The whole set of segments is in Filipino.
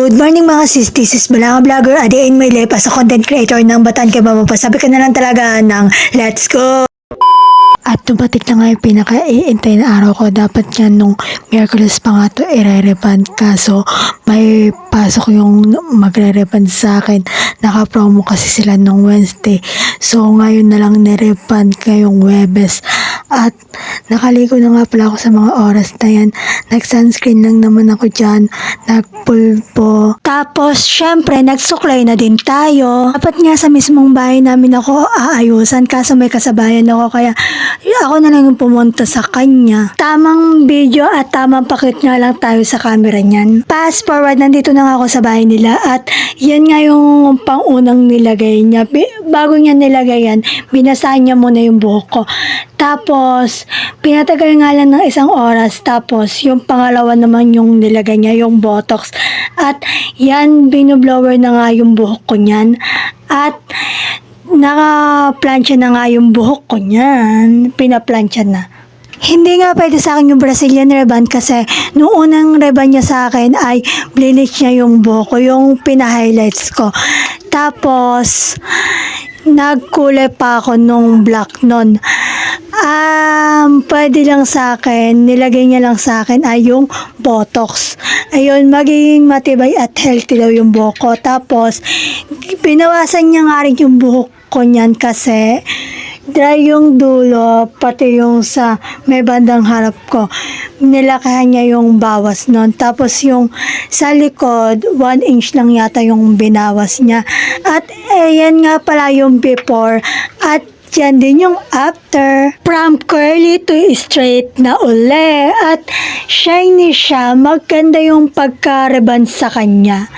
Good morning mga sis, this is Balanga Vlogger, a day in my life as a content creator ng Bataan kay Mama. Sabi ka na lang talaga ng let's go! At dumating na nga yung pinaka-iintay na araw ko. Dapat yan nung Miyerkules pa nga ito i-re-refund. Kaso may pasok yung magre-refund sa akin. Naka-promo kasi sila nung Wednesday. So ngayon na lang ni-refund ngayong Webes. At nakaligo na nga pala ako sa mga oras na yan. Nag-sunscreen lang naman ako dyan. Nagpulpo. Tapos syempre nagsuklay na din tayo. Dapat nga sa mismong bahay namin ako aayusan. Kaso may kasabayan ako kaya ako na lang yung pumunta sa kanya. Tamang video at tamang pakit nga lang tayo sa camera niyan. Fast forward, nandito na nga ako sa bahay nila at yan nga yung pangunang nilagay niya. Bago niya nilagay yan, binasahan niya muna yung buhok ko. Tapos, pinatagal nga lang ng 1 oras. Tapos, yung pangalawa naman yung nilagay niya, yung botox. At yan, binublower na nga yung buhok ko niyan. At naka-plancha na nga yung buhok ko niyan. Pina-plancha na. Hindi nga pwede sa akin yung Brazilian reband kasi nung unang reband niya sa akin ay bleach niya yung buhok ko, yung pina-highlights ko. Tapos, nagkulay pa ako nung black nun. Pwede lang sa akin, nilagay niya lang sa akin ay yung botox. Ayun, magiging matibay at healthy daw yung buhok ko. Tapos, binawasan niya nga rin yung buhok ko niyan kasi dry yung dulo, pati yung sa may bandang harap ko. Nilakahan niya yung bawas nun. Tapos yung sa likod, 1 inch lang yata yung binawas niya. At ayan nga pala yung before. At yan din yung after. From curly to straight na uli. At shiny siya. Maganda yung pagka-reband sa kanya.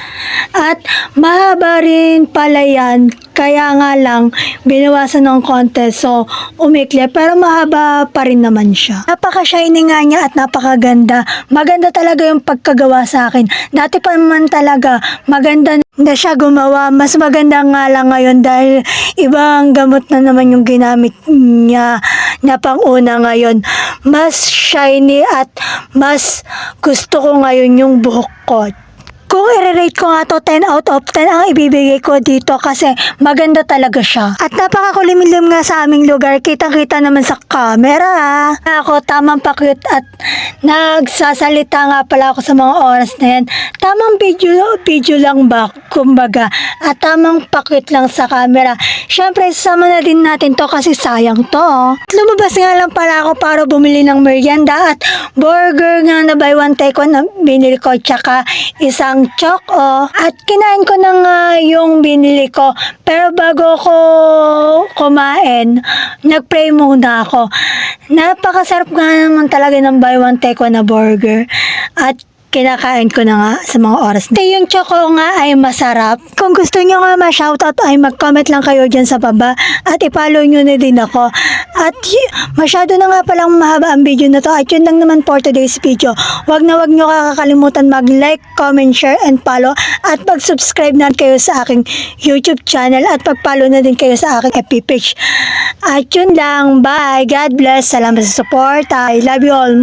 At mahaba rin pala yan. Kaya nga lang, binawasan ng konti. So, umikli. Pero mahaba pa rin naman siya. Napaka-shiny nga niya at napakaganda. Maganda talaga yung pagkagawa sa akin. Dati pa naman talaga, maganda na siya gumawa. Mas maganda nga lang ngayon dahil ibang gamot na naman yung ginamit niya na pang-una ngayon. Mas shiny at mas gusto ko ngayon yung buhok ko. Kung i-rate ko nga to 10 out of 10 ang ibibigay ko dito kasi maganda talaga siya. At napakakulimlim nga sa aming lugar. Kitang-kita naman sa camera. Ako tamang pa-cute at nagsasalita nga pala ako sa mga oras na yan. Tamang video lang ba? Kumbaga. At tamang pa-cute lang sa camera. Siyempre, sama na din natin to kasi sayang to. Lumabas nga lang pala ako para bumili ng merienda at burger nga na buy one take one na binili ko tsaka isang choco at kinain ko na nga yung binili ko pero bago ko kumain nagpray muna ako. Napakasarap nga naman talaga ng buy one take one na burger at kinakain ko na nga sa mga oras. Yung choco nga ay masarap. Kung gusto nyo nga ma-shoutout ay mag-comment lang kayo dyan sa baba at i-follow nyo na din ako. At masyado na nga palang mahaba ang video na to at yun lang naman for today's video. Wag nyo kakalimutan mag-like, comment, share, and follow at mag-subscribe na kayo sa aking YouTube channel at pag-follow na din kayo sa aking FB page. At yun lang. Bye. God bless. Salamat sa support. I love you all.